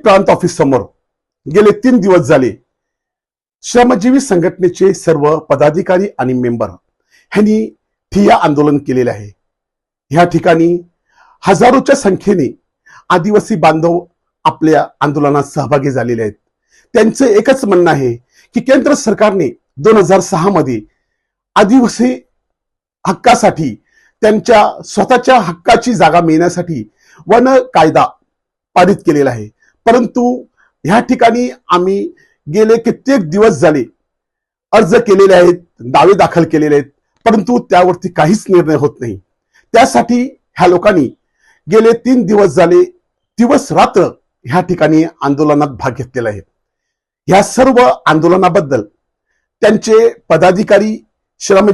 प्रांत ऑफिस समोर गेले 3 दिवस झाले श्रमजीवी संघटनेचे सर्व पदाधिकारी आणि मेंबर यांनी ठिय्या आंदोलन केलेले आहे। ह्या ठिकाणी हजारोच्या संख्येने आदिवासी बांधव आपल्या आंदोलनात सहभागी झालेले आहेत। त्यांचं एकच म्हणणं आहे की केंद्र सरकारने 2006 मध्ये आदिवासी हक्कासाठी त्यांच्या स्वतःच्या हक्काची जागा मिळण्यासाठी वन कायदा पारित केलेला आहे। परंतु ह्या ठिकाणी आम्ही गेले कित्येक दिवस झाले अर्ज केलेले आहेत, दावे दाखल केलेले आहेत, परंतु त्यावरती काहीच निर्णय होत नाही। त्यासाठी ह्या लोकांनी गेले 3 दिवस झाले दिवस रात्र ह्या ठिकाणी आंदोलनात भाग घेतलेला आहे। ह्या सर्व आंदोलनाबद्दल त्यांचे पदाधिकारी श्रम